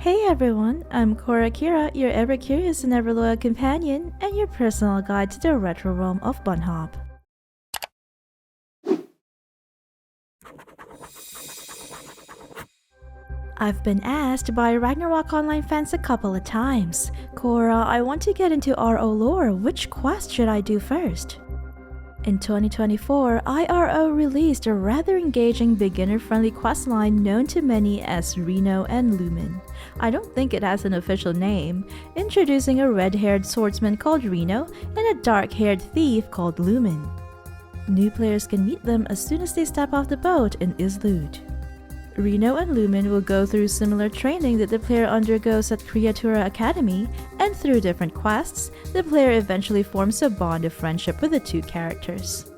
Hey everyone, I'm Cora Kira, your ever-curious and ever-loyal companion, and your personal guide to the retro realm of bunnhop. I've been asked by Ragnarok Online fans a couple of times, Cora, I want to get into RO lore, which quest should I do first? In 2024, IRO released a rather engaging beginner-friendly questline known to many as Reno and Lumin. I don't think it has an official name, introducing a red-haired swordsman called Reno and a dark-haired thief called Lumin. New players can meet them as soon as they step off the boat in Islut. Reno and Lumin will go through similar training that the player undergoes at Creatura Academy, and through different quests, the player eventually forms a bond of friendship with the two characters.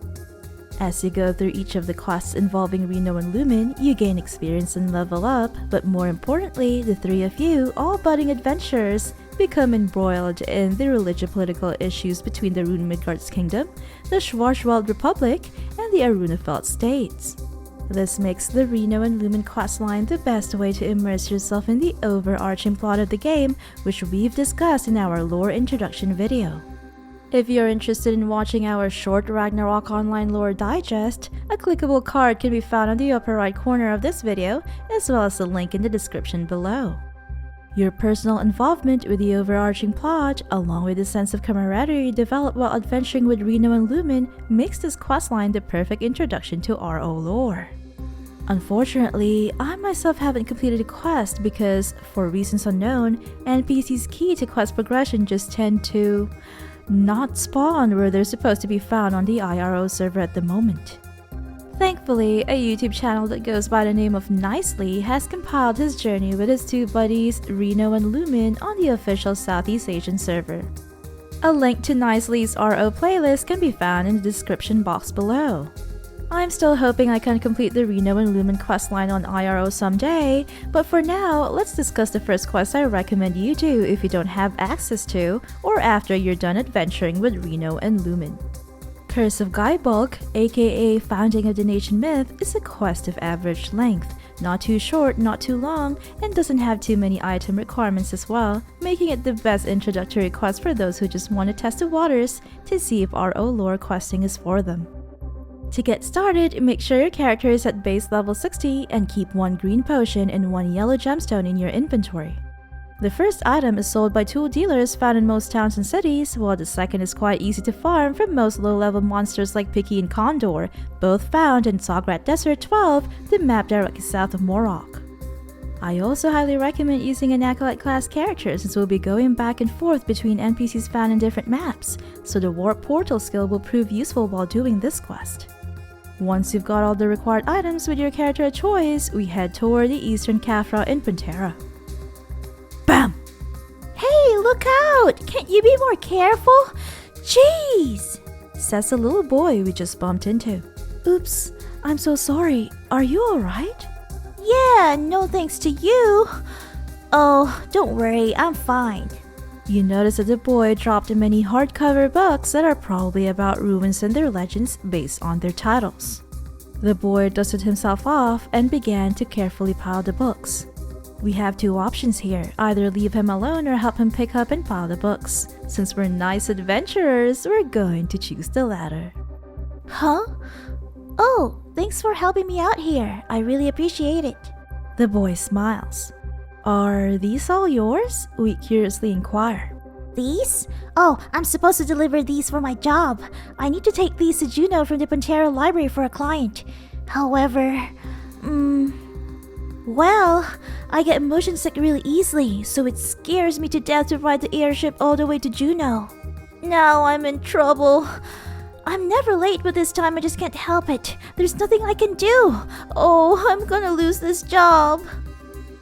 As you go through each of the quests involving Reno and Lumin, you gain experience and level up, but more importantly, the three of you, all budding adventurers, become embroiled in the religious-political issues between the Rune-Midgarts Kingdom, the Schwarzwald Republic, and the Arunefeld States. This makes the Reno and Lumin questline the best way to immerse yourself in the overarching plot of the game, which we've discussed in our lore introduction video. If you're interested in watching our short Ragnarok Online lore digest, a clickable card can be found on the upper right corner of this video, as well as a link in the description below. Your personal involvement with the overarching plot, along with a sense of camaraderie developed while adventuring with Reno and Lumin, makes this questline the perfect introduction to RO lore. Unfortunately, I myself haven't completed a quest because, for reasons unknown, NPCs key to quest progression just tend to not spawn where they're supposed to be found on the IRO server at the moment. Thankfully, a YouTube channel that goes by the name of Nicely has compiled his journey with his two buddies Reno and Lumin on the official Southeast Asian server. A link to Nicely's RO playlist can be found in the description box below. I'm still hoping I can complete the Reno and Lumin questline on IRO someday, but for now, let's discuss the first quest I recommend you do if you don't have access to, or after you're done adventuring with Reno and Lumin. Curse of Gaebolg, aka Founding of the Nation myth, is a quest of average length, not too short, not too long, and doesn't have too many item requirements as well, making it the best introductory quest for those who just want to test the waters to see if RO lore questing is for them. To get started, make sure your character is at base level 60 and keep one green potion and one yellow gemstone in your inventory. The first item is sold by tool dealers found in most towns and cities, while the second is quite easy to farm from most low-level monsters like Piki and Condor, both found in Sograt Desert 12, the map directly south of Morok. I also highly recommend using an Acolyte class character since we'll be going back and forth between NPCs found in different maps, so the Warp Portal skill will prove useful while doing this quest. Once you've got all the required items with your character of choice, we head toward the Eastern Kafra in Pantera. BAM! Hey, look out! Can't you be more careful? Jeez! Says the little boy we just bumped into. Oops, I'm so sorry. Are you alright? Yeah, no thanks to you. Oh, don't worry, I'm fine. You notice that the boy dropped many hardcover books that are probably about ruins and their legends based on their titles. The boy dusted himself off and began to carefully pile the books. We have two options here, either leave him alone or help him pick up and pile the books. Since we're nice adventurers, we're going to choose the latter. Huh? Oh, thanks for helping me out here. I really appreciate it. The boy smiles. Are these all yours? We curiously inquire. These? Oh, I'm supposed to deliver these for my job. I need to take these to Juno from the Pantera library for a client. However, well, I get motion sick really easily, so it scares me to death to ride the airship all the way to Juno. Now I'm in trouble. I'm never late, but this time I just can't help it. There's nothing I can do. Oh, I'm gonna lose this job.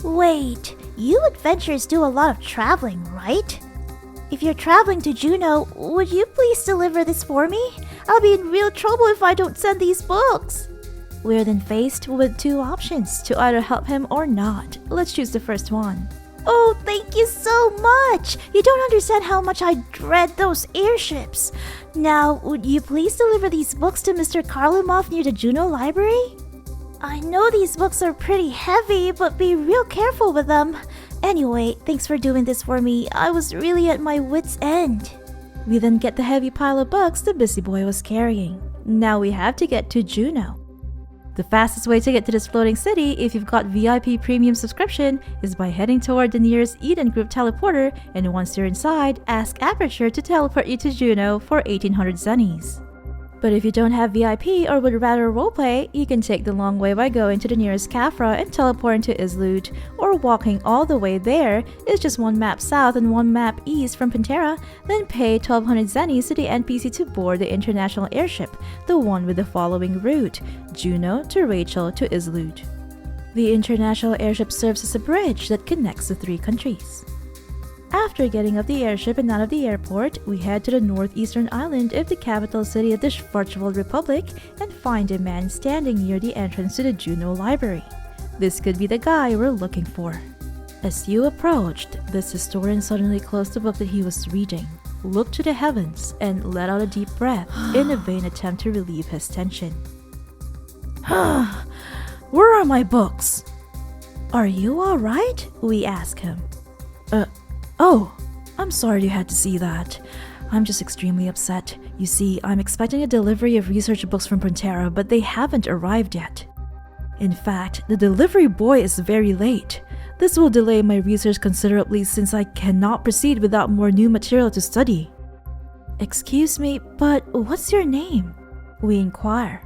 Wait, you adventurers do a lot of traveling, right? If you're traveling to Juno, would you please deliver this for me? I'll be in real trouble if I don't send these books. We're then faced with two options to either help him or not. Let's choose the first one. Oh, thank you so much! You don't understand how much I dread those airships. Now, would you please deliver these books to Mr. Karlumov near the Juno library? I know these books are pretty heavy, but be real careful with them. Anyway, thanks for doing this for me. I was really at my wit's end. We then get the heavy pile of books the busy boy was carrying. Now we have to get to Juno. The fastest way to get to this floating city, if you've got VIP premium subscription, is by heading toward the nearest Eden Group teleporter, and once you're inside, ask Aperture to teleport you to Juno for 1800 zennies. But if you don't have VIP or would rather roleplay, you can take the long way by going to the nearest Kafra and teleport into Islut, or walking all the way there is just one map south and one map east from Pantera, then pay 1200 zennies to the NPC to board the international airship, the one with the following route: Juno to Rachel to Islut. The international airship serves as a bridge that connects the three countries. After getting off the airship and out of the airport, we head to the northeastern island of the capital city of the Schwarzwald Republic and find a man standing near the entrance to the Juno Library. This could be the guy we're looking for. As you approached, this historian suddenly closed the book that he was reading, looked to the heavens, and let out a deep breath in a vain attempt to relieve his tension. Where are my books? Are you alright? We ask him. Oh, I'm sorry you had to see that. I'm just extremely upset. You see, I'm expecting a delivery of research books from Pantera, but they haven't arrived yet. In fact, the delivery boy is very late. This will delay my research considerably since I cannot proceed without more new material to study. Excuse me, but what's your name? We inquire.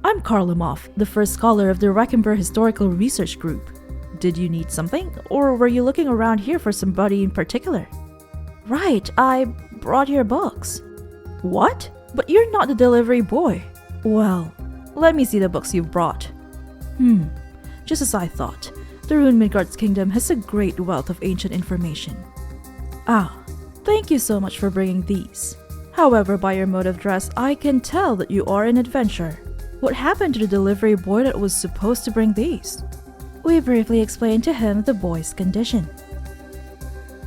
I'm Karlamov, the first scholar of the Ragnarok Historical Research Group. Did you need something, or were you looking around here for somebody in particular? Right, I brought your books. What? But you're not the delivery boy. Well, let me see the books you've brought. Just as I thought. The Rune-Midgarts Kingdom has a great wealth of ancient information. Thank you so much for bringing these. However, by your mode of dress, I can tell that you are an adventurer. What happened to the delivery boy that was supposed to bring these? We briefly explained to him the boy's condition.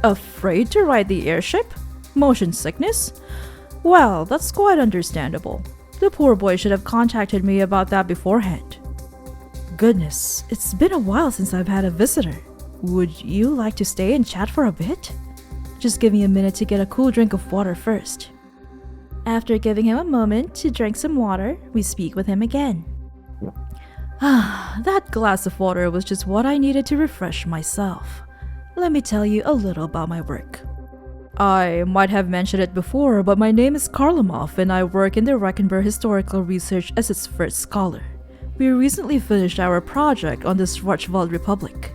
Afraid to ride the airship? Motion sickness? Well, that's quite understandable. The poor boy should have contacted me about that beforehand. Goodness, it's been a while since I've had a visitor. Would you like to stay and chat for a bit? Just give me a minute to get a cool drink of water first. After giving him a moment to drink some water, we speak with him again. That glass of water was just what I needed to refresh myself. Let me tell you a little about my work. I might have mentioned it before, but my name is Karlamov and I work in the Ragnarok Historical Research as its first scholar. We recently finished our project on the Schwarzwald Republic.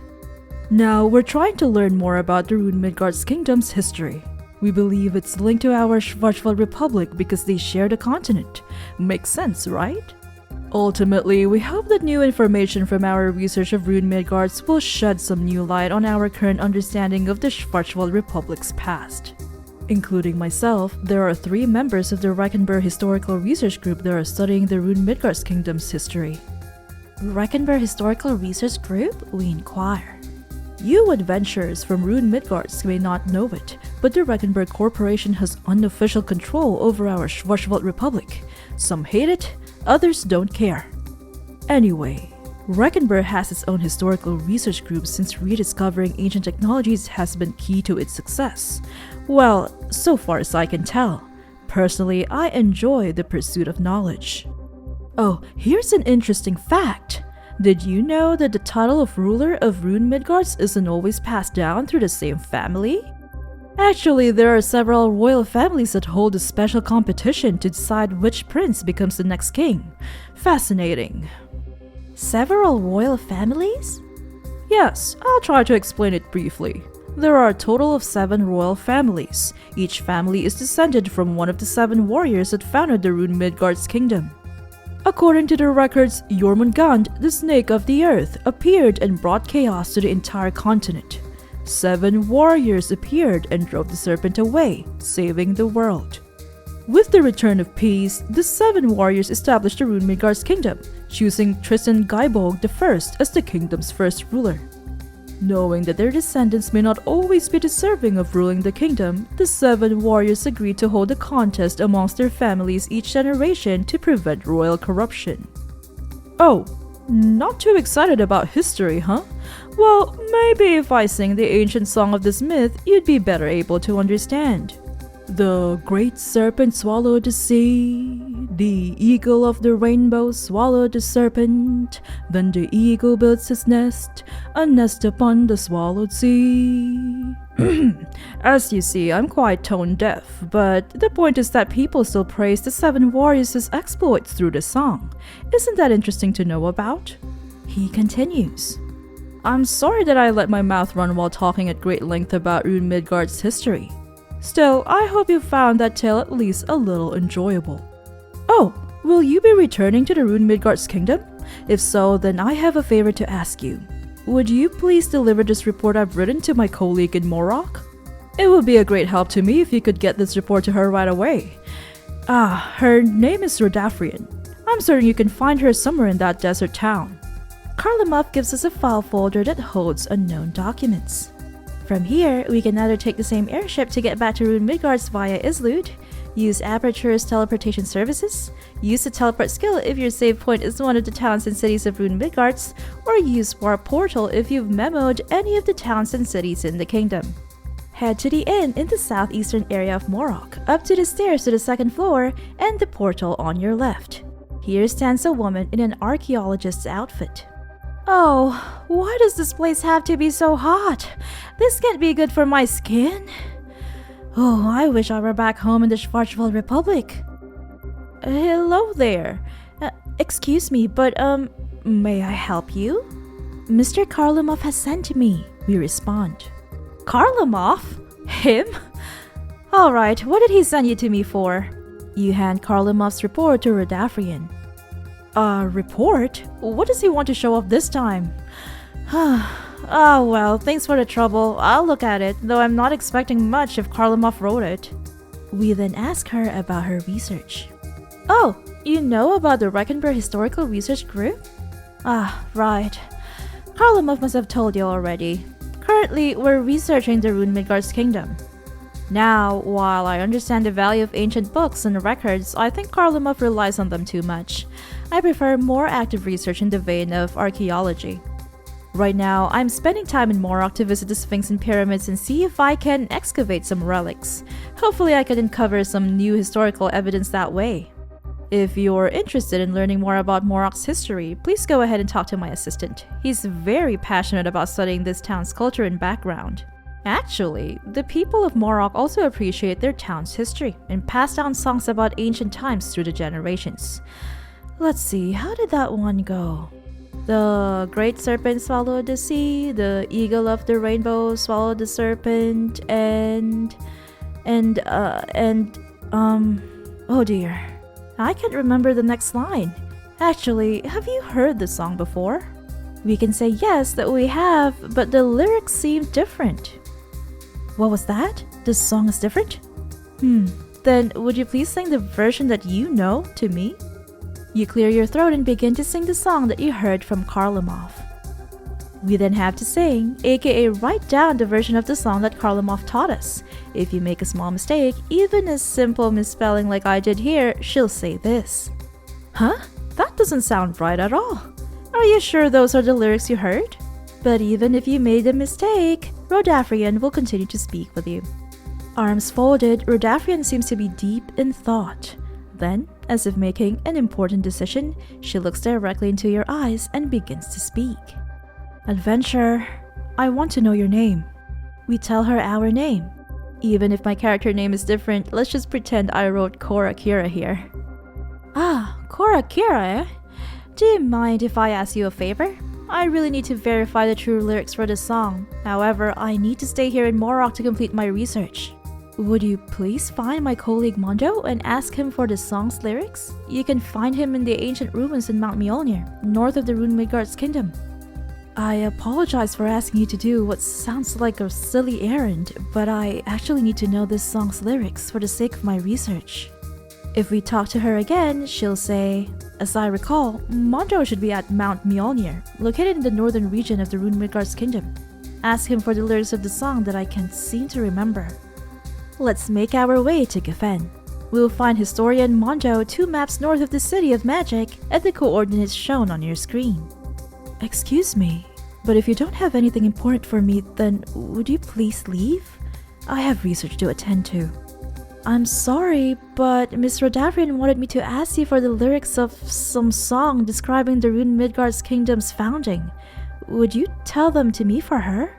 Now, we're trying to learn more about the Rune-Midgarts Kingdom's history. We believe it's linked to our Schwarzwald Republic because they share the continent. Makes sense, right? Ultimately, we hope that new information from our research of Rune-Midgarts will shed some new light on our current understanding of the Schwarzwald Republic's past. Including myself, there are 3 members of the Ragnarok Historical Research Group that are studying the Rune-Midgarts Kingdom's history. Ragnarok Historical Research Group? We inquire. You adventurers from Rune-Midgarts may not know it, but the Ragnarok Corporation has unofficial control over our Schwarzwald Republic. Some hate it, others don't care. Anyway, Ragnarok has its own historical research group since rediscovering ancient technologies has been key to its success. Well, so far as I can tell. Personally, I enjoy the pursuit of knowledge. Oh, here's an interesting fact. Did you know that the title of ruler of Rune-Midgarts isn't always passed down through the same family? Actually, there are several royal families that hold a special competition to decide which prince becomes the next king. Fascinating. Several royal families? Yes, I'll try to explain it briefly. There are a total of 7 royal families. Each family is descended from one of the 7 warriors that founded the Rune-Midgarts Kingdom. According to the records, Jormungand, the snake of the earth, appeared and brought chaos to the entire continent. 7 warriors appeared and drove the serpent away, saving the world. With the return of peace, the 7 warriors established the Rune-Midgarts Kingdom, choosing Gaebolg I as the kingdom's first ruler. Knowing that their descendants may not always be deserving of ruling the kingdom, the 7 warriors agreed to hold a contest amongst their families each generation to prevent royal corruption. Oh, Not too excited about history, huh? Well, maybe if I sing the ancient song of this myth, you'd be better able to understand. The great serpent swallowed the sea, the eagle of the rainbow swallowed the serpent, then the eagle builds his nest, a nest upon the swallowed sea. As you see, I'm quite tone deaf, but the point is that people still praise the 7 warriors' exploits through the song. Isn't that interesting to know about? He continues. I'm sorry that I let my mouth run while talking at great length about Rune-Midgarts history. Still, I hope you found that tale at least a little enjoyable. Oh, will you be returning to the Rune-Midgarts kingdom? If so, then I have a favor to ask you. Would you please deliver this report I've written to my colleague in Morok? It would be a great help to me if you could get this report to her right away. Her name is Rodafrian. I'm certain you can find her somewhere in that desert town. Karlamov gives us a file folder that holds unknown documents. From here, we can either take the same airship to get back to Rune-Midgarts via Islud, use Aperture's teleportation services, use the teleport skill if your save point is one of the towns and cities of Rune-Midgarts, or use Warp Portal if you've memoed any of the towns and cities in the kingdom. Head to the inn in the southeastern area of Morok, up to the stairs to the 2nd floor, and the portal on your left. Here stands a woman in an archaeologist's outfit. Oh, why does this place have to be so hot? This can't be good for my skin. Oh, I wish I were back home in the Schwarzwald Republic. Hello there. Excuse me, but may I help you? Mr. Karlamov has sent me, we respond. Karlamov? Him? Alright, what did he send you to me for? You hand Karlamov's report to Rodafrian. Report? What does he want to show off this time? Oh well, thanks for the trouble. I'll look at it, though I'm not expecting much if Karlamov wrote it. We then ask her about her research. Oh, you know about the Reichenberg Historical Research Group? Right. Karlamov must have told you already. Currently, we're researching the Rune-Midgarts kingdom. Now, while I understand the value of ancient books and records, I think Karlamov relies on them too much. I prefer more active research in the vein of archaeology. Right now, I'm spending time in Morok to visit the Sphinx and pyramids and see if I can excavate some relics. Hopefully I can uncover some new historical evidence that way. If you're interested in learning more about Morok's history, please go ahead and talk to my assistant. He's very passionate about studying this town's culture and background. Actually, the people of Morok also appreciate their town's history and pass down songs about ancient times through the generations. Let's see, how did that one go? The great serpent swallowed the sea, the eagle of the rainbow swallowed the serpent, oh dear. I can't remember the next line. Actually, have you heard this song before? We can say yes that we have, but the lyrics seem different. What was that? This song is different? Then would you please sing the version that you know to me? You clear your throat and begin to sing the song that you heard from Karlamov. We then have to sing, aka write down the version of the song that Karlamov taught us. If you make a small mistake, even a simple misspelling like I did here, she'll say this. Huh? That doesn't sound right at all. Are you sure those are the lyrics you heard? But even if you made a mistake, Rodafrian will continue to speak with you. Arms folded, Rodafrian seems to be deep in thought. Then, as if making an important decision, she looks directly into your eyes and begins to speak. Adventurer, I want to know your name. We tell her our name. Even if my character name is different, let's just pretend I wrote Cora Kira here. Cora Kira, eh? Do you mind if I ask you a favor? I really need to verify the true lyrics for this song. However, I need to stay here in Morok to complete my research. Would you please find my colleague Mondo and ask him for the song's lyrics? You can find him in the ancient ruins in Mount Mjolnir, north of the Rune-Midgarts kingdom. I apologize for asking you to do what sounds like a silly errand, but I actually need to know this song's lyrics for the sake of my research. If we talk to her again, she'll say, as I recall, Mondo should be at Mount Mjolnir, located in the northern region of the Rune-Midgarts kingdom. Ask him for the lyrics of the song that I can't seem to remember. Let's make our way to Geffen. we'll find historian Mondo 2 maps north of the City of Magic at the coordinates shown on your screen. Excuse me, but if you don't have anything important for me, then would you please leave? I have research to attend to. I'm sorry, but Miss Rodavrian wanted me to ask you for the lyrics of some song describing the Rune-Midgarts Kingdom's founding. Would you tell them to me for her?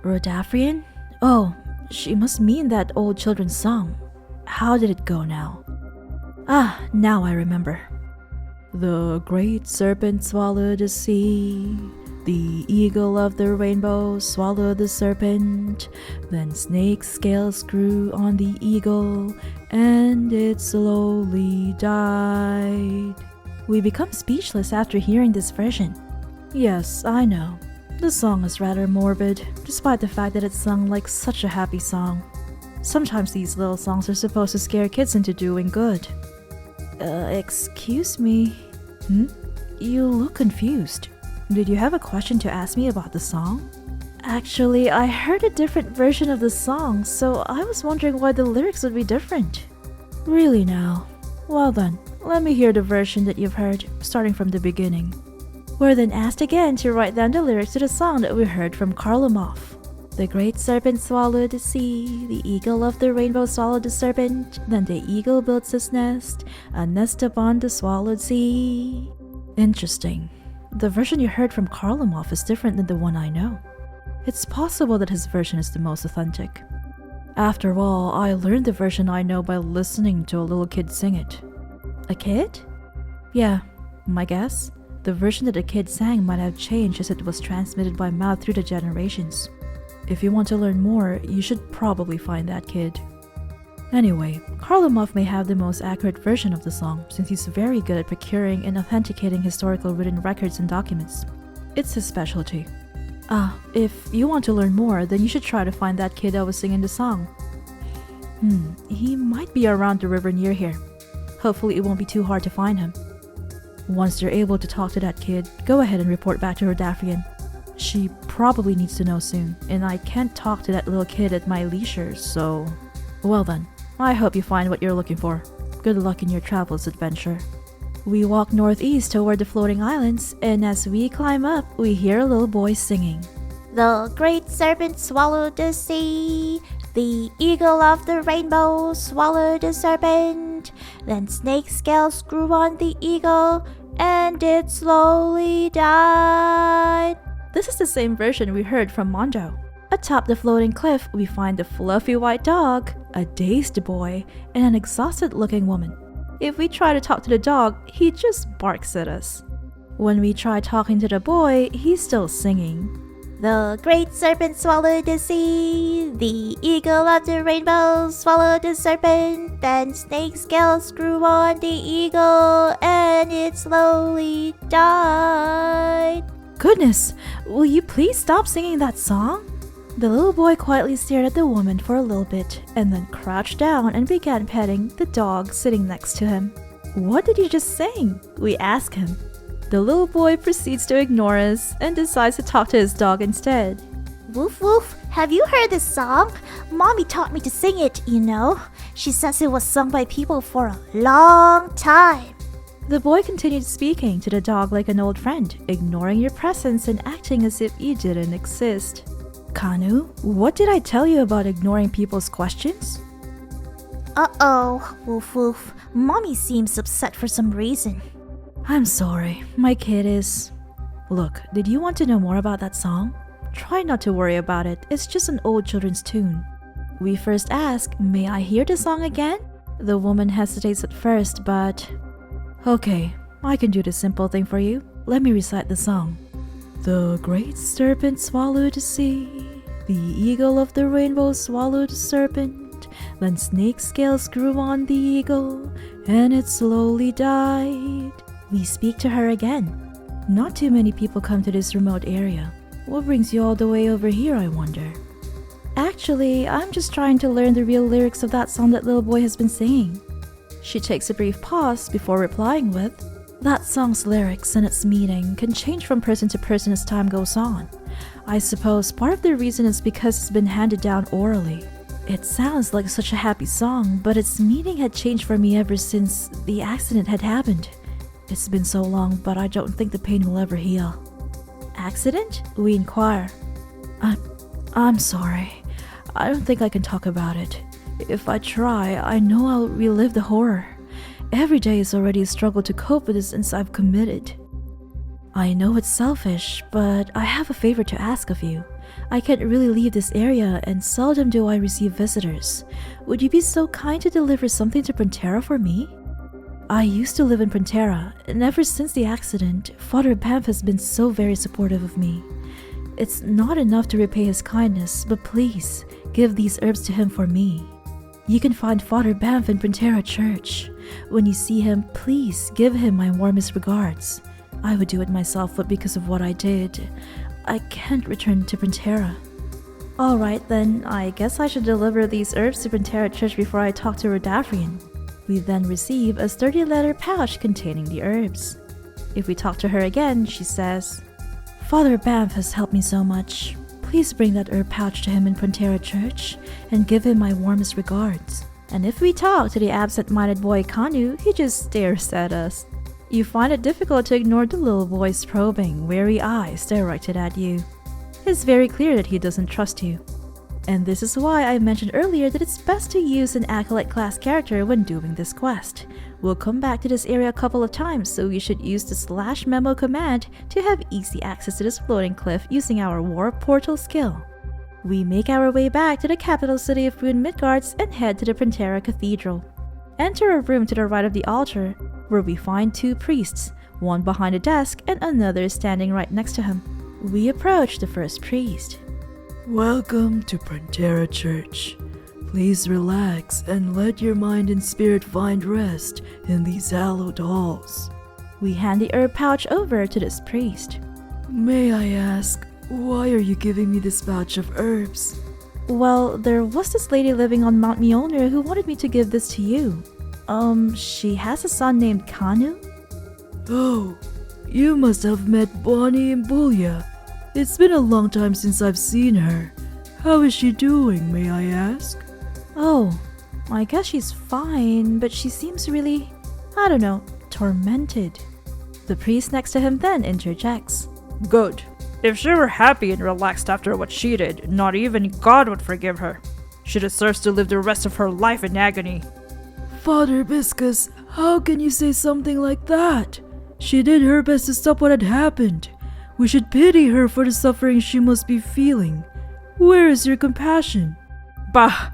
Rodavrian? Oh, she must mean that old children's song. How did it go now? Ah, now I remember. The great serpent swallowed the sea. The eagle of the rainbow swallowed the serpent. Then snake scales grew on the eagle, and it slowly died. We become speechless after hearing this version. Yes, I know. The song is rather morbid, despite the fact that it's sung like such a happy song. Sometimes these little songs are supposed to scare kids into doing good. Excuse me? You look confused. Did you have a question to ask me about the song? Actually, I heard a different version of the song, so I was wondering why the lyrics would be different. Really now? Well then, let me hear the version that you've heard, starting from the beginning. We're then asked again to write down the lyrics to the song that we heard from Karlamov. The great serpent swallowed the sea, the eagle of the rainbow swallowed the serpent, then the eagle builds his nest, a nest upon the swallowed sea. Interesting. The version you heard from Karlamov is different than the one I know. It's possible that his version is the most authentic. After all, I learned the version I know by listening to a little kid sing it. A kid? Yeah, my guess. The version that a kid sang might have changed as it was transmitted by mouth through the generations. If you want to learn more, you should probably find that kid. Anyway, Karlamov may have the most accurate version of the song since he's very good at procuring and authenticating historical written records and documents. It's his specialty. If you want to learn more, then you should try to find that kid that was singing the song. He might be around the river near here. Hopefully it won't be too hard to find him. Once you're able to talk to that kid, go ahead and report back to Rodavrian. She probably needs to know soon, and I can't talk to that little kid at my leisure, so... Well then, I hope you find what you're looking for. Good luck in your travels adventure. We walk northeast toward the floating islands, and as we climb up, we hear a little boy singing. The great serpent swallowed the sea. The eagle of the rainbow swallowed the serpent. Then snake scales grew on the eagle, and it slowly died. This is the same version we heard from Mondo. Atop the floating cliff, we find a fluffy white dog, a dazed boy, and an exhausted-looking woman. If we try to talk to the dog, he just barks at us. When we try talking to the boy, he's still singing. The great serpent swallowed the sea. The eagle of the rainbow swallowed the serpent. Then snake scales grew on the eagle, and it slowly died. Goodness, will you please stop singing that song? The little boy quietly stared at the woman for a little bit, and then crouched down and began petting the dog sitting next to him. What did you just sing? We ask him. The little boy proceeds to ignore us and decides to talk to his dog instead. Woof woof, have you heard this song? Mommy taught me to sing it, you know. She says it was sung by people for a long time. The boy continued speaking to the dog like an old friend, ignoring your presence and acting as if you didn't exist. Kanu, what did I tell you about ignoring people's questions? Uh-oh, woof woof. Mommy seems upset for some reason. I'm sorry, my kid is... Look, did you want to know more about that song? Try not to worry about it, it's just an old children's tune. We first ask, may I hear the song again? The woman hesitates at first, but... Okay, I can do the simple thing for you. Let me recite the song. The great serpent swallowed the sea. The eagle of the rainbow swallowed the serpent. Then snake scales grew on the eagle, and it slowly died. We speak to her again. Not too many people come to this remote area. What brings you all the way over here, I wonder? Actually, I'm just trying to learn the real lyrics of that song that little boy has been singing. She takes a brief pause before replying with, that song's lyrics and its meaning can change from person to person as time goes on. I suppose part of the reason is because it's been handed down orally. It sounds like such a happy song, but its meaning had changed for me ever since the accident had happened. It's been so long, but I don't think the pain will ever heal. Accident? We inquire. I'm sorry. I don't think I can talk about it. If I try, I know I'll relive the horror. Every day is already a struggle to cope with it since I've committed. I know it's selfish, but I have a favor to ask of you. I can't really leave this area, and seldom do I receive visitors. Would you be so kind to deliver something to Pantera for me? I used to live in Pantera, and ever since the accident, Father Banff has been so very supportive of me. It's not enough to repay his kindness, but please, give these herbs to him for me. You can find Father Banff in Pantera Church. When you see him, please give him my warmest regards. I would do it myself, but because of what I did, I can't return to Pantera. Alright then, I guess I should deliver these herbs to Pantera Church before I talk to Rodafrian. We then receive a sturdy leather pouch containing the herbs. If we talk to her again, she says, Father Banff has helped me so much. Please bring that herb pouch to him in Pantera Church and give him my warmest regards. And if we talk to the absent-minded boy Kanu, he just stares at us. You find it difficult to ignore the little boy's probing, wary eyes directed at you. It's very clear that he doesn't trust you. And this is why I mentioned earlier that it's best to use an Acolyte class character when doing this quest. We'll come back to this area a couple of times, so you should use the /memo command to have easy access to this floating cliff using our Warp Portal skill. We make our way back to the capital city of Rune-Midgarts and head to the Pantera Cathedral. Enter a room to the right of the altar, where we find two priests, one behind a desk and another standing right next to him. We approach the first priest. Welcome to Pantera Church. Please relax and let your mind and spirit find rest in these hallowed halls. We hand the herb pouch over to this priest. May I ask, why are you giving me this pouch of herbs? Well, there was this lady living on Mount Mjolnir who wanted me to give this to you. She has a son named Kanu? Oh, you must have met Bonnie and Bulya. It's been a long time since I've seen her. How is she doing, may I ask? Oh, I guess she's fine, but she seems really, tormented. The priest next to him then interjects. Good. If she were happy and relaxed after what she did, not even God would forgive her. She deserves to live the rest of her life in agony. Father Biscus, how can you say something like that? She did her best to stop what had happened. We should pity her for the suffering she must be feeling. Where is your compassion? Bah!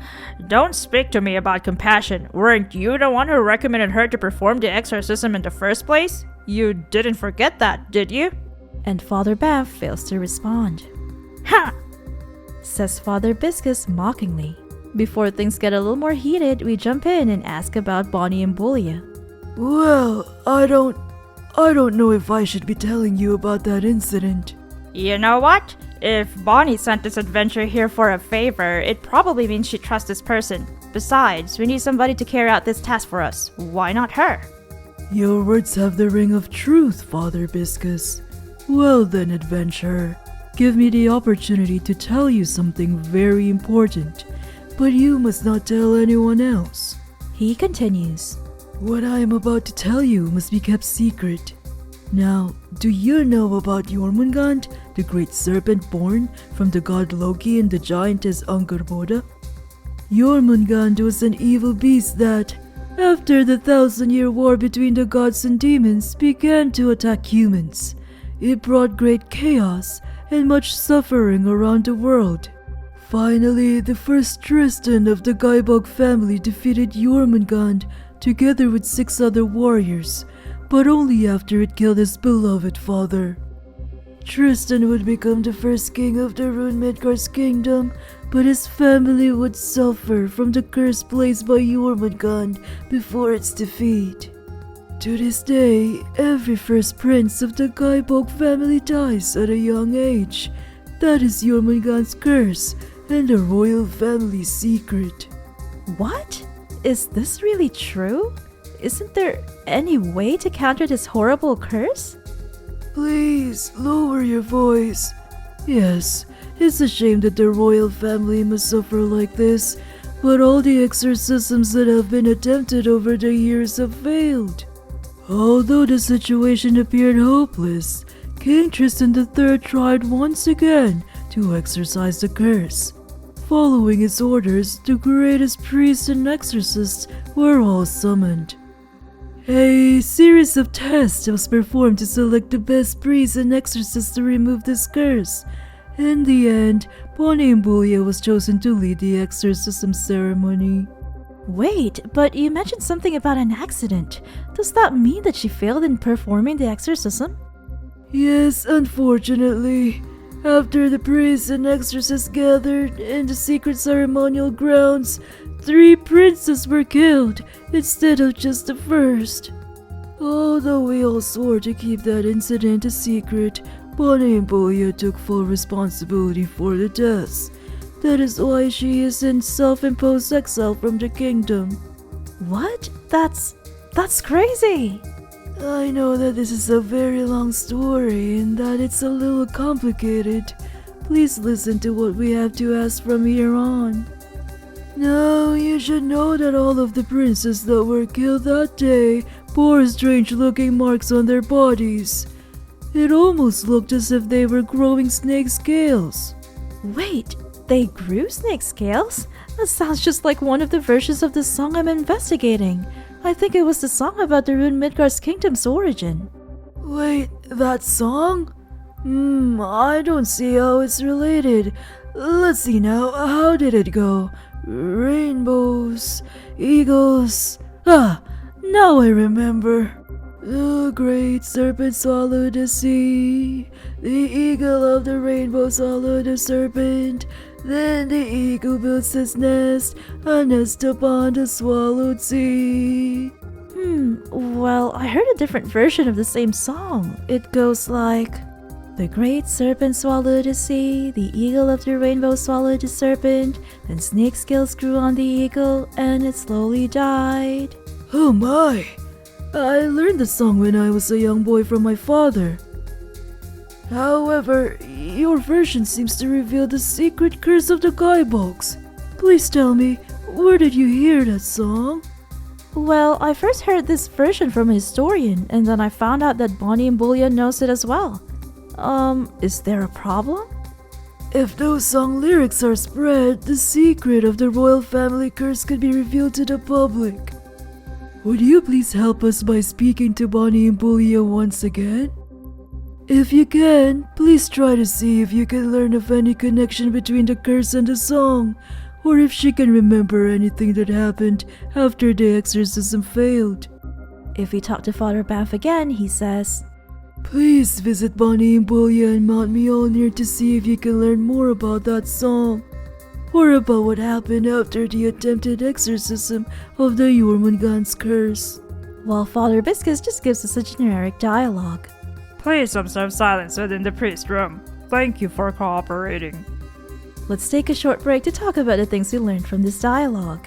Don't speak to me about compassion. Weren't you the one who recommended her to perform the exorcism in the first place? You didn't forget that, did you? And Father Banff fails to respond. Ha! Says Father Biscus mockingly. Before things get a little more heated, we jump in and ask about Bonnie and Bulya. Well, I don't know if I should be telling you about that incident. You know what? If Bonnie sent this adventurer here for a favor, it probably means she trusts this person. Besides, we need somebody to carry out this task for us. Why not her? Your words have the ring of truth, Father Biscus. Well then, adventurer, give me the opportunity to tell you something very important, but you must not tell anyone else. He continues. What I am about to tell you must be kept secret. Now, do you know about Jormungand, the great serpent born from the god Loki and the giantess Angerboda? Jormungand was an evil beast that, after the 1,000-year war between the gods and demons, began to attack humans. It brought great chaos and much suffering around the world. Finally, the first Tristan of the Gaebolg family defeated Jormungand together with 6 other warriors, but only after it killed his beloved father. Tristan would become the first king of the Rune-Midgarts kingdom, but his family would suffer from the curse placed by Jormungand before its defeat. To this day, every first prince of the Gaebolg family dies at a young age. That is Jormungand's curse and the royal family's secret. What? Is this really true? Isn't there any way to counter this horrible curse? Please, lower your voice. Yes, it's a shame that the royal family must suffer like this, but all the exorcisms that have been attempted over the years have failed. Although the situation appeared hopeless, King Tristan III tried once again to exorcise the curse. Following his orders, the greatest priests and exorcists were all summoned. A series of tests was performed to select the best priests and exorcists to remove this curse. In the end, Bonnie and Bulia was chosen to lead the exorcism ceremony. Wait, but you mentioned something about an accident. Does that mean that she failed in performing the exorcism? Yes, unfortunately. After the priests and exorcists gathered in the secret ceremonial grounds, 3 princes were killed instead of just the first. Although we all swore to keep that incident a secret, Bonnie and Bulia took full responsibility for the deaths. That is why she is in self-imposed exile from the kingdom. What? That's crazy! I know that this is a very long story and that it's a little complicated. Please listen to what we have to ask from here on. Now, you should know that all of the princes that were killed that day bore strange-looking marks on their bodies. It almost looked as if they were growing snake scales. Wait, they grew snake scales? That sounds just like one of the versions of the song I'm investigating. I think it was the song about the Rune-Midgarts kingdom's origin. Wait, that song? I don't see how it's related. Let's see now, how did it go? Rainbows, eagles... now I remember. The great serpent swallowed the sea. The eagle of the rainbow swallowed the serpent. Then the eagle builds his nest, a nest upon the swallowed sea. Well, I heard a different version of the same song. It goes like... The great serpent swallowed the sea, the eagle of the rainbow swallowed the serpent, then snake scales grew on the eagle, and it slowly died. Oh my! I learned the song when I was a young boy from my father. However, your version seems to reveal the secret curse of the Gaebolgs. Please tell me, where did you hear that song? Well, I first heard this version from a historian, and then I found out that Bonnie and Bulia knows it as well. Is there a problem? If those song lyrics are spread, the secret of the royal family curse could be revealed to the public. Would you please help us by speaking to Bonnie and Bulia once again? If you can, please try to see if you can learn of any connection between the curse and the song, or if she can remember anything that happened after the exorcism failed. If we talk to Father Banff again, he says, Please visit Bonnie and Bulia and Mount Mjolnir to see if you can learn more about that song, or about what happened after the attempted exorcism of the Jormungand's curse. While Father Biscus just gives us a generic dialogue. Please observe silence within the priest room. Thank you for cooperating. Let's take a short break to talk about the things we learned from this dialogue.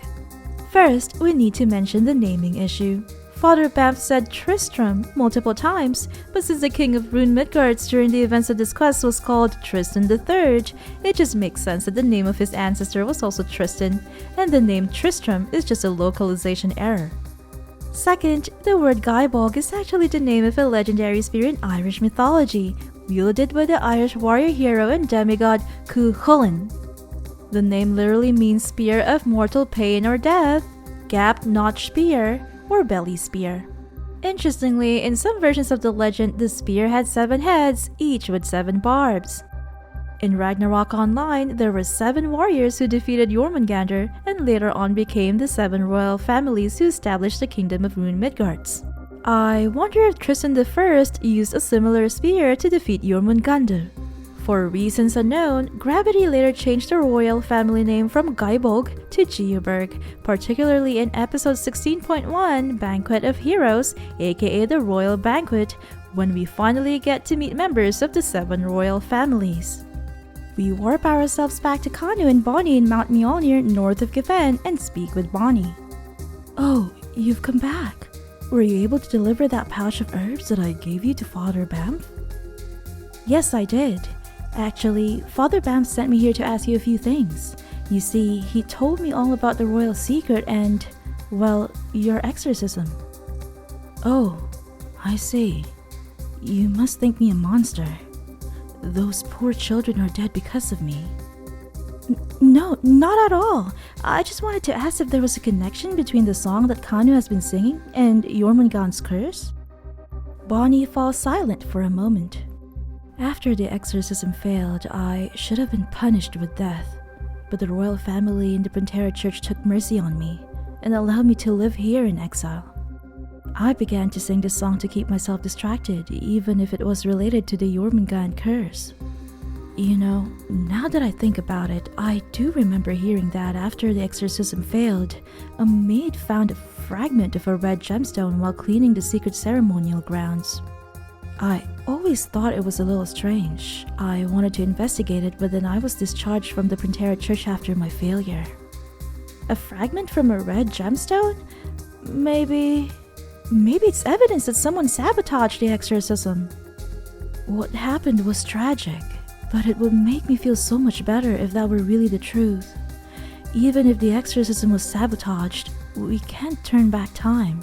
First, we need to mention the naming issue. Father Banff said Tristram multiple times, but since the king of Rune-Midgarts during the events of this quest was called Tristan III, it just makes sense that the name of his ancestor was also Tristan, and the name Tristram is just a localization error. Second, the word Gaebolg is actually the name of a legendary spear in Irish mythology, wielded by the Irish warrior hero and demigod Cuchulainn. The name literally means spear of mortal pain or death, gap-notched spear, or belly spear. Interestingly, in some versions of the legend, the spear had 7 heads, each with 7 barbs. In Ragnarok Online, there were 7 warriors who defeated Jormungand and later on became the 7 royal families who established the kingdom of Rune-Midgarts. I wonder if Tristan I used a similar spear to defeat Jormungand. For reasons unknown, Gravity later changed the royal family name from Gaebolg to Geoborg, particularly in episode 16.1, Banquet of Heroes, aka the Royal Banquet, when we finally get to meet members of the 7 royal families. We warp ourselves back to Kanu and Bonnie in Mount Mjolnir north of Given and speak with Bonnie. Oh, you've come back. Were you able to deliver that pouch of herbs that I gave you to Father Banff? Yes, I did. Actually, Father Banff sent me here to ask you a few things. You see, he told me all about the royal secret and, well, your exorcism. Oh, I see. You must think me a monster. Those poor children are dead because of me. No, not at all. I just wanted to ask if there was a connection between the song that Kanu has been singing and Jormungand's curse. Bonnie falls silent for a moment. After the exorcism failed, I should have been punished with death, but the royal family in the Pantera Church took mercy on me and allowed me to live here in exile. I began to sing this song to keep myself distracted, even if it was related to the Jormungand curse. You know, now that I think about it, I do remember hearing that after the exorcism failed, a maid found a fragment of a red gemstone while cleaning the secret ceremonial grounds. I always thought it was a little strange. I wanted to investigate it, but then I was discharged from the Pantera Church after my failure. A fragment from a red gemstone? Maybe it's evidence that someone sabotaged the exorcism. What happened was tragic, but it would make me feel so much better if that were really the truth. Even if the exorcism was sabotaged, we can't turn back time.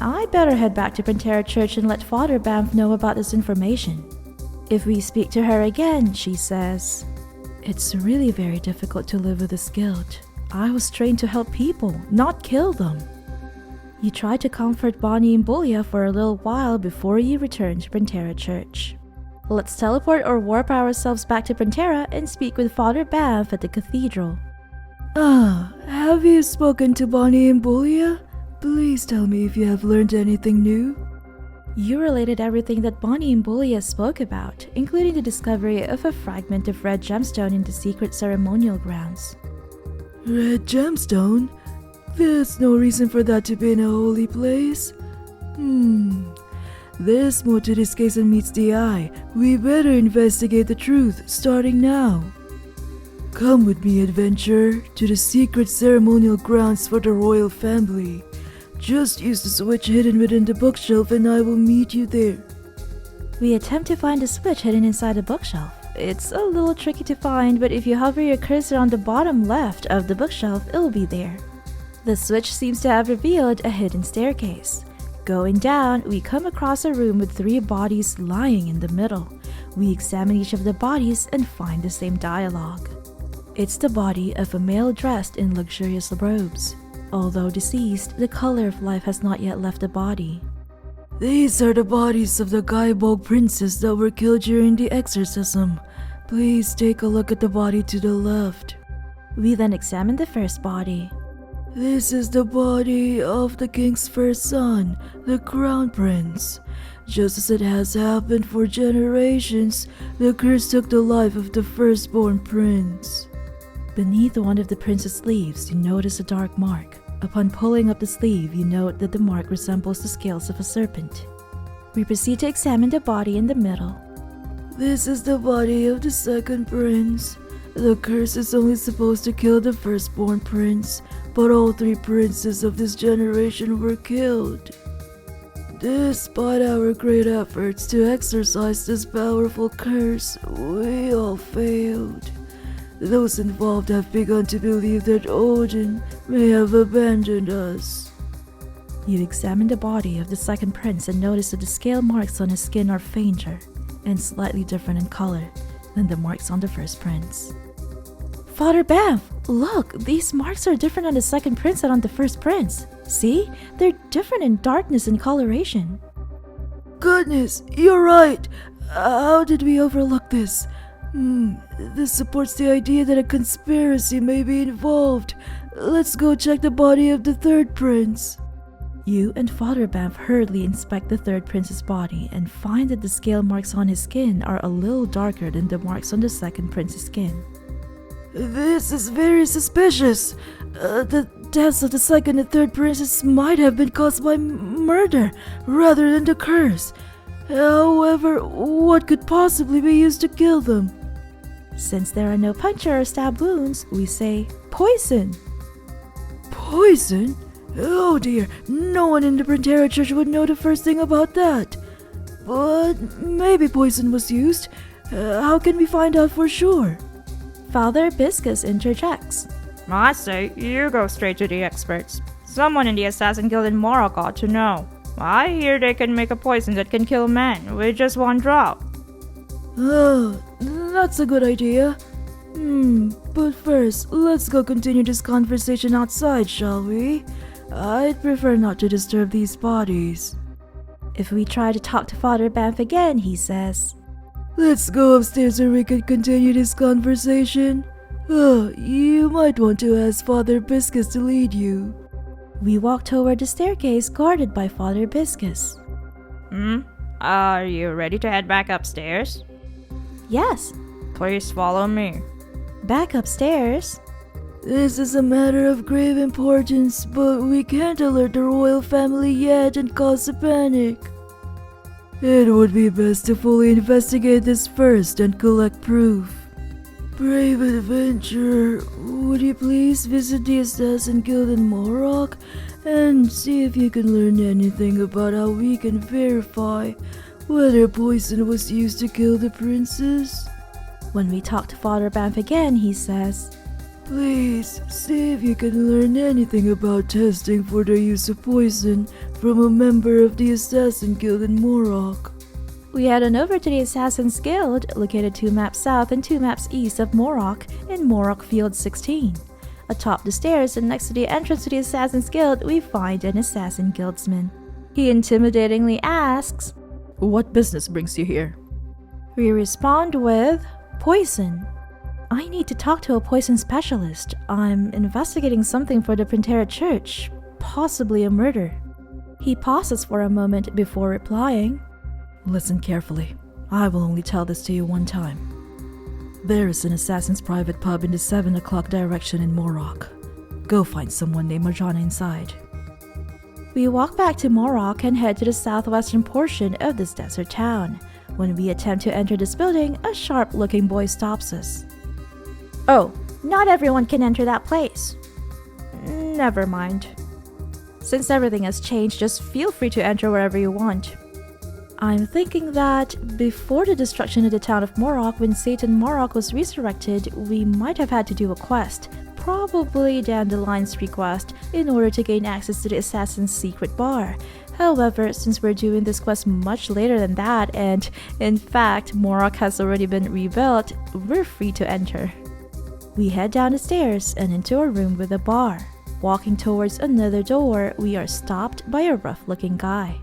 I better head back to Pantera Church and let Father Banff know about this information. If we speak to her again, she says, "It's really very difficult to live with this guilt. I was trained to help people, not kill them." You try to comfort Bonnie and Bulia for a little while before you return to Pantera Church. Let's teleport or warp ourselves back to Pantera and speak with Father Banff at the cathedral. Have you spoken to Bonnie and Bulia? Please tell me if you have learned anything new. You related everything that Bonnie and Bulia spoke about, including the discovery of a fragment of red gemstone in the secret ceremonial grounds. Red gemstone? There's no reason for that to be in a holy place. There's more to this case than meets the eye. We better investigate the truth, starting now. Come with me, adventurer, to the secret ceremonial grounds for the royal family. Just use the switch hidden within the bookshelf and I will meet you there. We attempt to find the switch hidden inside the bookshelf. It's a little tricky to find, but if you hover your cursor on the bottom left of the bookshelf, it'll be there. The switch seems to have revealed a hidden staircase. Going down, we come across a room with 3 bodies lying in the middle. We examine each of the bodies and find the same dialogue. It's the body of a male dressed in luxurious robes. Although deceased, the color of life has not yet left the body. These are the bodies of the Gaebolg princes that were killed during the exorcism. Please take a look at the body to the left. We then examine the first body. This is the body of the king's first son, the crown prince. Just as it has happened for generations, the curse took the life of the firstborn prince. Beneath one of the prince's sleeves, you notice a dark mark. Upon pulling up the sleeve, you note that the mark resembles the scales of a serpent. We proceed to examine the body in the middle. This is the body of the second prince. The curse is only supposed to kill the firstborn prince, but all 3 princes of this generation were killed. Despite our great efforts to exorcise this powerful curse, we all failed. Those involved have begun to believe that Odin may have abandoned us. You examine the body of the second prince and notice that the scale marks on his skin are fainter and slightly different in color than the marks on the first prince. Father Banff, look, these marks are different on the second prince than on the first prince. See? They're different in darkness and coloration. Goodness, you're right! How did we overlook this? This supports the idea that a conspiracy may be involved. Let's go check the body of the third prince. You and Father Banff hurriedly inspect the third prince's body and find that the scale marks on his skin are a little darker than the marks on the second prince's skin. This is very suspicious. The deaths of the second and third princes might have been caused by murder rather than the curse. However, what could possibly be used to kill them? Since there are no puncture or stab wounds, we say poison. Poison? Oh dear, no one in the Pantera Church would know the first thing about that. But maybe poison was used. How can we find out for sure? Father Biscus interjects. I say you go straight to the experts. Someone in the Assassin Guild in Morok ought to know. I hear they can make a poison that can kill men with just one drop. Oh, that's a good idea. But first, let's go continue this conversation outside, shall we? I'd prefer not to disturb these bodies. If we try to talk to Father Banff again, he says, Let's go upstairs so we can continue this conversation. You might want to ask Father Biscus to lead you. We walk toward the staircase guarded by Father Biscus. Are you ready to head back upstairs? Yes. Please follow me. Back upstairs. This is a matter of grave importance, but we can't alert the royal family yet and cause a panic. It would be best to fully investigate this first and collect proof. Brave adventurer, would you please visit the Assassin Guild in Morok and see if you can learn anything about how we can verify whether poison was used to kill the princess? When we talk to Father Banff again, he says, Please, see if you can learn anything about testing for the use of poison from a member of the Assassin Guild in Morok. We head on over to the Assassin's Guild, located 2 maps south and 2 maps east of Morok in Morok Field 16. Atop the stairs and next to the entrance to the Assassin's Guild, we find an Assassin Guildsman. He intimidatingly asks, What business brings you here? We respond with, Poison. I need to talk to a poison specialist. I'm investigating something for the Printera Church, possibly a murder. He pauses for a moment before replying, Listen carefully. I will only tell this to you one time. There is an assassin's private pub in the 7 o'clock direction in Morok. Go find someone named Marjana inside. We walk back to Morok and head to the southwestern portion of this desert town. When we attempt to enter this building, a sharp-looking boy stops us. Oh, not everyone can enter that place. Never mind. Since everything has changed, just feel free to enter wherever you want. I'm thinking that before the destruction of the town of Morok, when Satan Morok was resurrected, we might have had to do a quest, probably Dandelion's request, in order to gain access to the assassin's secret bar. However, since we're doing this quest much later than that, and in fact, Morok has already been rebuilt, we're free to enter. We head down the stairs and into a room with a bar. Walking towards another door, we are stopped by a rough-looking guy.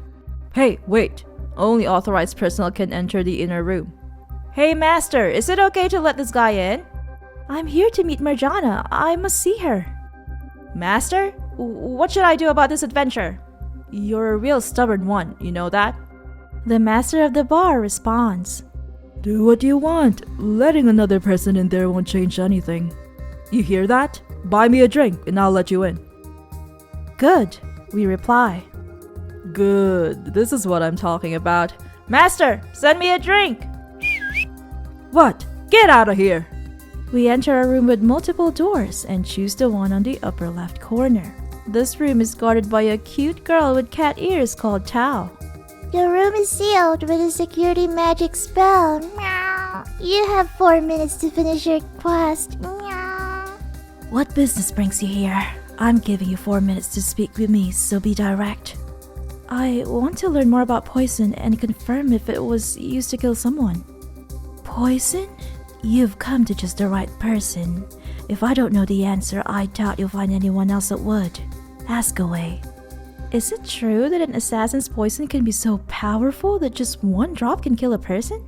Hey, wait! Only authorized personnel can enter the inner room. Hey, Master, is it okay to let this guy in? I'm here to meet Marjana. I must see her. Master? What should I do about this adventure? You're a real stubborn one, you know that? The master of the bar responds. Do what you want. Letting another person in there won't change anything. You hear that? Buy me a drink and I'll let you in. Good, we reply. Good. This is what I'm talking about. Master, send me a drink! What? Get out of here! We enter a room with multiple doors and choose the one on the upper left corner. This room is guarded by a cute girl with cat ears called Tao. The room is sealed with a security magic spell. Meow. You have 4 minutes to finish your quest. Meow. What business brings you here? I'm giving you 4 minutes to speak with me, so be direct. I want to learn more about poison and confirm if it was used to kill someone. Poison? You've come to just the right person. If I don't know the answer, I doubt you'll find anyone else that would. Ask away. Is it true that an assassin's poison can be so powerful that just 1 drop can kill a person?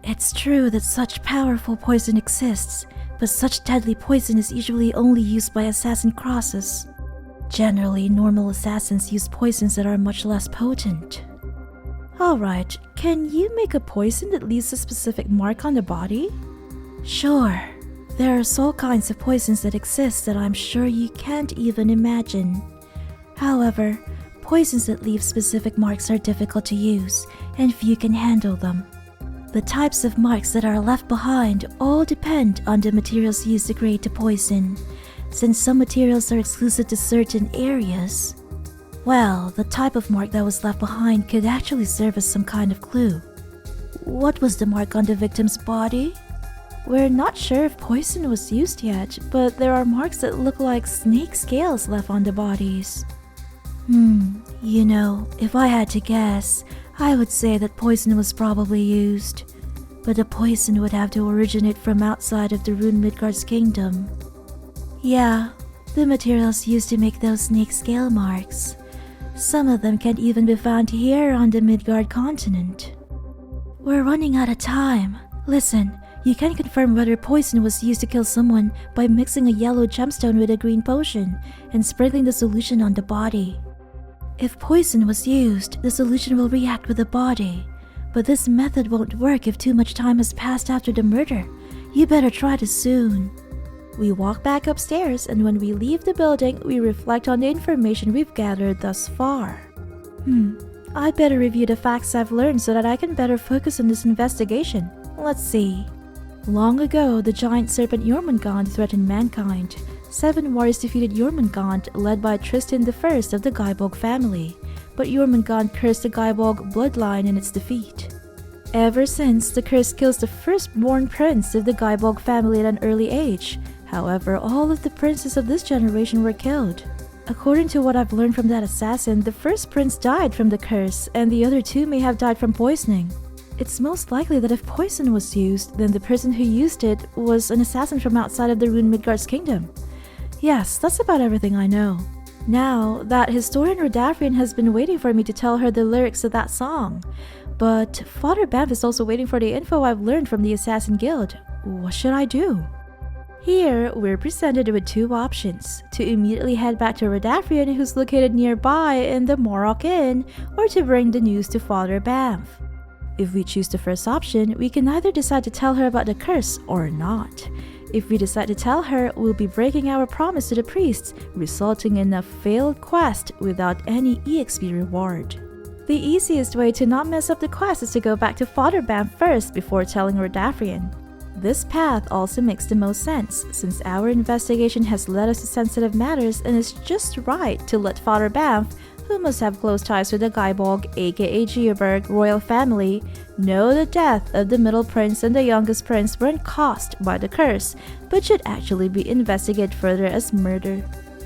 It's true that such powerful poison exists, but such deadly poison is usually only used by assassin crosses. Generally, normal assassins use poisons that are much less potent. Alright, can you make a poison that leaves a specific mark on the body? Sure. There are all kinds of poisons that exist that I'm sure you can't even imagine. However, poisons that leave specific marks are difficult to use, and few can handle them. The types of marks that are left behind all depend on the materials used to create the poison. Since some materials are exclusive to certain areas, well, the type of mark that was left behind could actually serve as some kind of clue. What was the mark on the victim's body? We're not sure if poison was used yet, but there are marks that look like snake scales left on the bodies. You know, if I had to guess, I would say that poison was probably used. But the poison would have to originate from outside of the Rune-Midgarts kingdom. Yeah, the materials used to make those snake scale marks. Some of them can't even be found here on the Midgard continent. We're running out of time. Listen, you can confirm whether poison was used to kill someone by mixing a yellow gemstone with a green potion and sprinkling the solution on the body. If poison was used, the solution will react with the body. But this method won't work if too much time has passed after the murder. You better try this soon. We walk back upstairs, and when we leave the building, we reflect on the information we've gathered thus far. I'd better review the facts I've learned so that I can better focus on this investigation. Let's see. Long ago, the giant serpent Jormungand threatened mankind. 7 warriors defeated Jormungand, led by Tristan I of the Gaebolg family. But Jormungand cursed the Gaebolg bloodline in its defeat. Ever since, the curse kills the firstborn prince of the Gaebolg family at an early age. However, all of the princes of this generation were killed. According to what I've learned from that assassin, the first prince died from the curse, and the other 2 may have died from poisoning. It's most likely that if poison was used, then the person who used it was an assassin from outside of the Rune-Midgarts kingdom. Yes, that's about everything I know. Now, that historian Rodafrian has been waiting for me to tell her the lyrics of that song. But Father Banff is also waiting for the info I've learned from the Assassin Guild. What should I do? Here, we're presented with 2 options: to immediately head back to Rodafrian, who's located nearby in the Morok Inn, or to bring the news to Father Banff. If we choose the first option, we can either decide to tell her about the curse or not. If we decide to tell her, we'll be breaking our promise to the priests, resulting in a failed quest without any EXP reward. The easiest way to not mess up the quest is to go back to Father Banff first before telling Rodafrian. This path also makes the most sense, since our investigation has led us to sensitive matters, and it's just right to let Father Banff, who must have close ties with the Gaebolg, aka Gaebolg royal family, know the death of the middle prince and the youngest prince weren't caused by the curse, but should actually be investigated further as murder.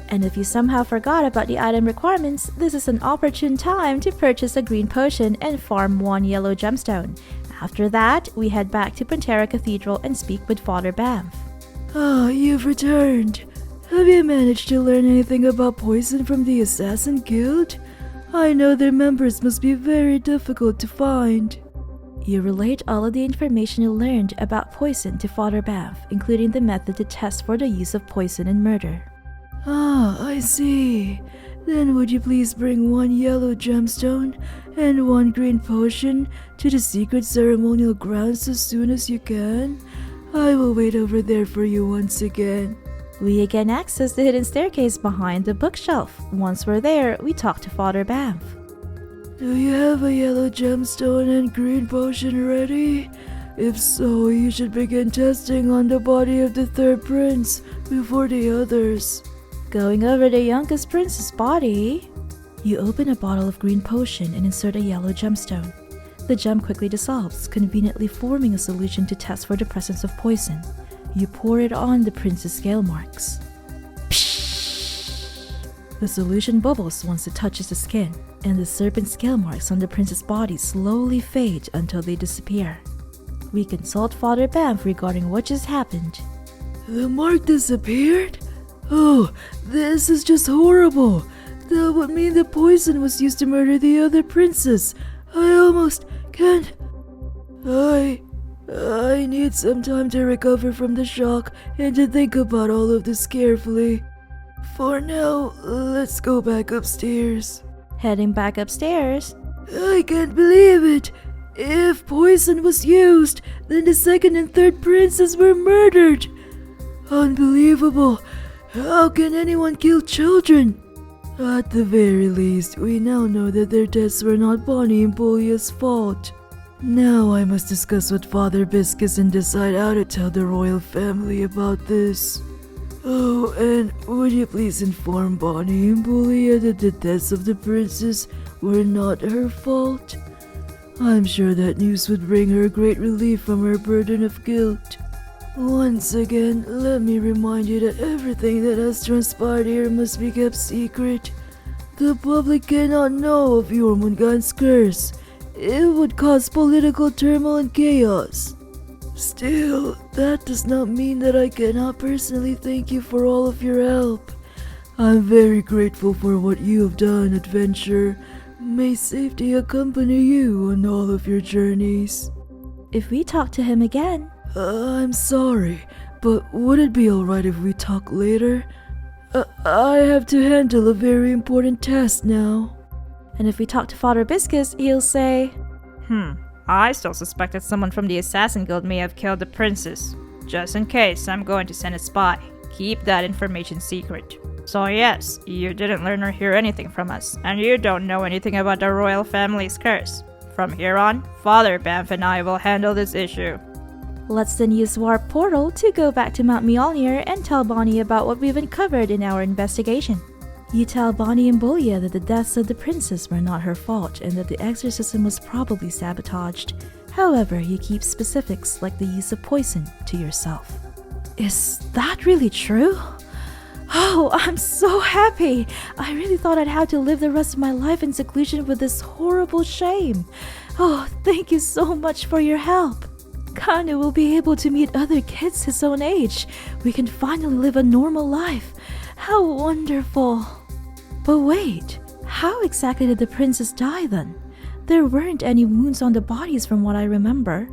And if you somehow forgot about the item requirements, this is an opportune time to purchase a green potion and farm 1 yellow gemstone. After that, we head back to Pantera Cathedral and speak with Father Banff. You've returned. Have you managed to learn anything about poison from the Assassin Guild? I know their members must be very difficult to find. You relate all of the information you learned about poison to Father Banff, including the method to test for the use of poison in murder. I see. Then would you please bring 1 yellow gemstone and 1 green potion to the secret ceremonial grounds as soon as you can? I will wait over there for you once again. We again access the hidden staircase behind the bookshelf. Once we're there, we talk to Father Banff. Do you have a yellow gemstone and green potion ready? If so, you should begin testing on the body of the 3rd prince before the others. Going over the youngest prince's body, you open a bottle of green potion and insert a yellow gemstone. The gem quickly dissolves, conveniently forming a solution to test for the presence of poison. You pour it on the prince's scale marks. Psh! The solution bubbles once it touches the skin, and the serpent scale marks on the prince's body slowly fade until they disappear. We consult Father Banff regarding what just happened. The mark disappeared? Oh, this is just horrible. That would mean the poison was used to murder the other princess. I almost can't. I need some time to recover from the shock and to think about all of this carefully. For now, let's go back upstairs. Heading back upstairs. I can't believe it. If poison was used, then the 2nd and 3rd princes were murdered. Unbelievable. How can anyone kill children? At the very least, we now know that their deaths were not Bonnie and Bullia's fault. Now I must discuss with Father Biscus and decide how to tell the royal family about this. Oh, and would you please inform Bonnie and Bullia that the deaths of the princes were not her fault? I'm sure that news would bring her great relief from her burden of guilt. Once again, let me remind you that everything that has transpired here must be kept secret. The public cannot know of Jormungand's curse. It would cause political turmoil and chaos. Still, that does not mean that I cannot personally thank you for all of your help. I'm very grateful for what you have done, adventurer. May safety accompany you on all of your journeys. If we talk to him again... I'm sorry, but would it be alright if we talk later? I have to handle a very important task now. And if we talk to Father Biscus, he'll say, I still suspect that someone from the Assassin Guild may have killed the princess. Just in case, I'm going to send a spy. Keep that information secret. So yes, you didn't learn or hear anything from us, and you don't know anything about the royal family's curse. From here on, Father Banff and I will handle this issue. Let's then use Warp Portal to go back to Mount Mjolnir and tell Bonnie about what we've uncovered in our investigation. You tell Bonnie and Bolia that the deaths of the princess were not her fault and that the exorcism was probably sabotaged. However, you keep specifics like the use of poison to yourself. Is that really true? Oh, I'm so happy! I really thought I'd have to live the rest of my life in seclusion with this horrible shame. Oh, thank you so much for your help. Kanu will be able to meet other kids his own age. We can finally live a normal life. How wonderful! But wait, how exactly did the princess die then? There weren't any wounds on the bodies from what I remember.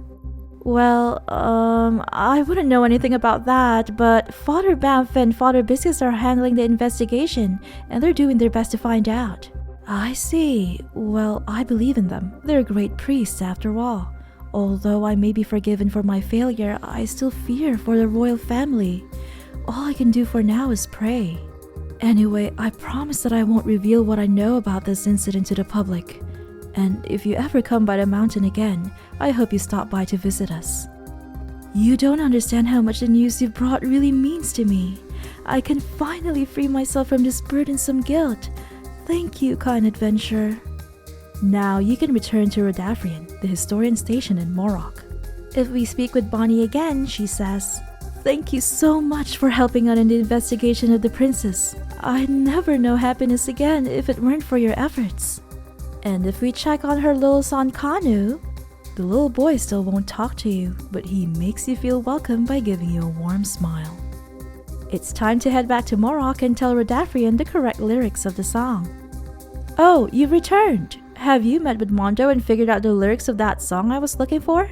Well, I wouldn't know anything about that, but Father Banff and Father Biscus are handling the investigation, and they're doing their best to find out. I see. Well, I believe in them. They're great priests after all. Although I may be forgiven for my failure, I still fear for the royal family. All I can do for now is pray. Anyway, I promise that I won't reveal what I know about this incident to the public. And if you ever come by the mountain again, I hope you stop by to visit us. You don't understand how much the news you've brought really means to me. I can finally free myself from this burdensome guilt. Thank you, kind adventurer. Now you can return to Rodafrian, the historian station in Morok. If we speak with Bonnie again, she says, "Thank you so much for helping out in the investigation of the princess. I'd never know happiness again if it weren't for your efforts." And if we check on her little son Kanu, the little boy still won't talk to you, but he makes you feel welcome by giving you a warm smile. It's time to head back to Morok and tell Rodafrian the correct lyrics of the song. Oh, you've returned! Have you met with Mondo and figured out the lyrics of that song I was looking for?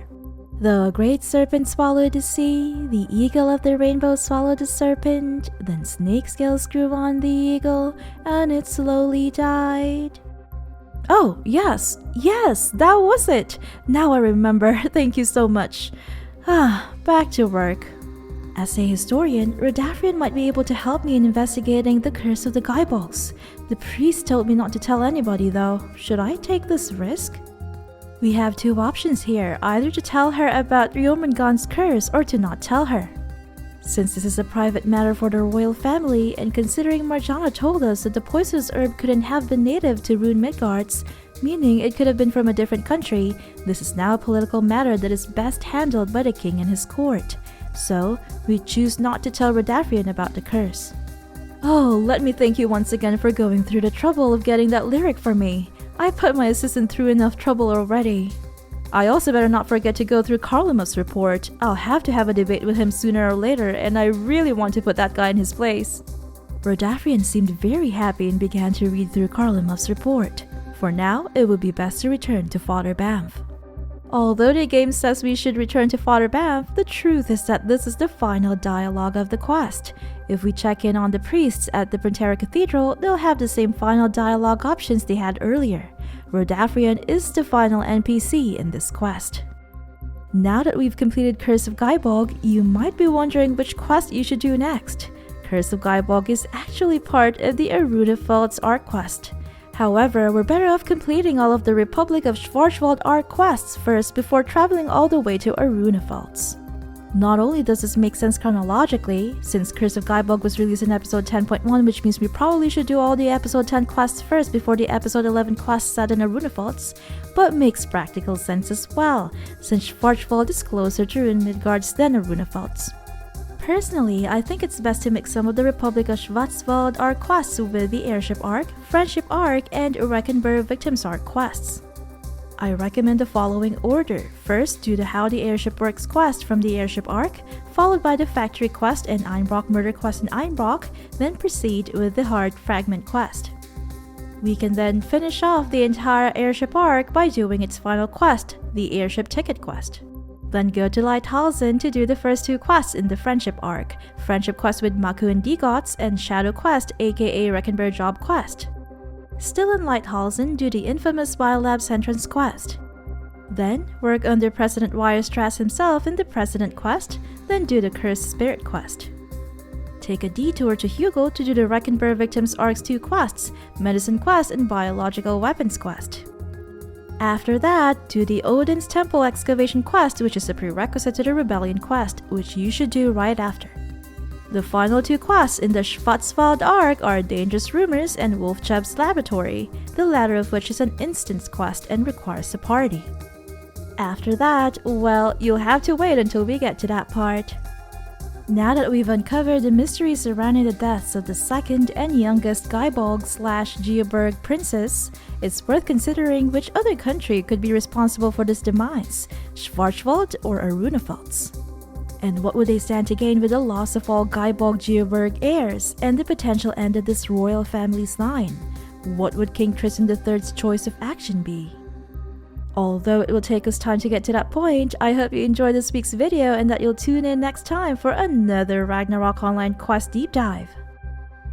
The great serpent swallowed the sea, the eagle of the rainbow swallowed the serpent, then snake scales grew on the eagle, and it slowly died. Oh, yes, that was it! Now I remember, thank you so much. Back to work. As a historian, Rodafrian might be able to help me in investigating the curse of the Gaebolgs. The priest told me not to tell anybody though. Should I take this risk? We have two options here, either to tell her about Jormungand's curse or to not tell her. Since this is a private matter for the royal family, and considering Marjana told us that the poisonous herb couldn't have been native to Rune-Midgarts, meaning it could have been from a different country, this is now a political matter that is best handled by the king and his court. So, we choose not to tell Rodafrian about the curse. Oh, let me thank you once again for going through the trouble of getting that lyric for me. I put my assistant through enough trouble already. I also better not forget to go through Karlamov's report. I'll have to have a debate with him sooner or later, and I really want to put that guy in his place. Rodafrian seemed very happy and began to read through Karlamov's report. For now, it would be best to return to Father Banff. Although the game says we should return to Father Banff, the truth is that this is the final dialogue of the quest. If we check in on the priests at the Printera Cathedral, they'll have the same final dialogue options they had earlier. Rodafrian is the final NPC in this quest. Now that we've completed Curse of Gaebolg, you might be wondering which quest you should do next. Curse of Gaebolg is actually part of the Rune-Midgarts arc quest. However, we're better off completing all of the Republic of Schwarzwald arc quests first before traveling all the way to Rune-Midgarts. Not only does this make sense chronologically, since Curse of Gaebolg was released in episode 10.1, which means we probably should do all the episode 10 quests first before the episode 11 quests set in Rune-Midgarts, but makes practical sense as well, since Schwarzwald is closer to Rune-Midgarts than Rune-Midgarts. Personally, I think it's best to mix some of the Republic of Schwarzwald arc quests with the Airship arc, Friendship arc, and Reckenberg Victims arc quests. I recommend the following order. First, do the How the Airship Works quest from the Airship arc, followed by the Factory quest and Einbrock Murder quest in Einbrock, then proceed with the Hard Fragment quest. We can then finish off the entire Airship arc by doing its final quest, the Airship Ticket quest. Then go to Lighthausen to do the first 2 quests in the Friendship arc, Friendship quest with Maku and Digots, and Shadow quest aka Reckenberg Job quest. Still in Lighthausen, do the infamous Biolabs entrance quest. Then, work under President Weierstrass himself in the President quest, then do the Cursed Spirit quest. Take a detour to Hugo to do the Reckenberg Victims Arcs 2 quests, Medicine quest and Biological Weapons quest. After that, do the Odin's Temple Excavation quest, which is a prerequisite to the Rebellion quest, which you should do right after. The final 2 quests in the Schwarzwald arc are Dangerous Rumors and Wolfcheb's Laboratory, the latter of which is an instance quest and requires a party. After that, well, you'll have to wait until we get to that part. Now that we've uncovered the mystery surrounding the deaths of the second and youngest Gaebolg/Geoburg princess, it's worth considering which other country could be responsible for this demise, Schwarzwald or Arunapfalz. And what would they stand to gain with the loss of all Gaebolg-Geoburg heirs and the potential end of this royal family's line? What would King Tristan III's choice of action be? Although it will take us time to get to that point, I hope you enjoyed this week's video and that you'll tune in next time for another Ragnarok Online quest deep dive.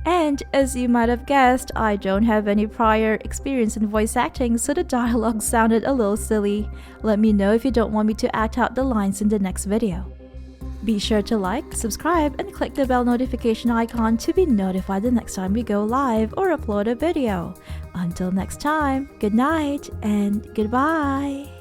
And as you might have guessed, I don't have any prior experience in voice acting, so the dialogue sounded a little silly. Let me know if you don't want me to act out the lines in the next video. Be sure to like, subscribe, and click the bell notification icon to be notified the next time we go live or upload a video. Until next time, good night and goodbye!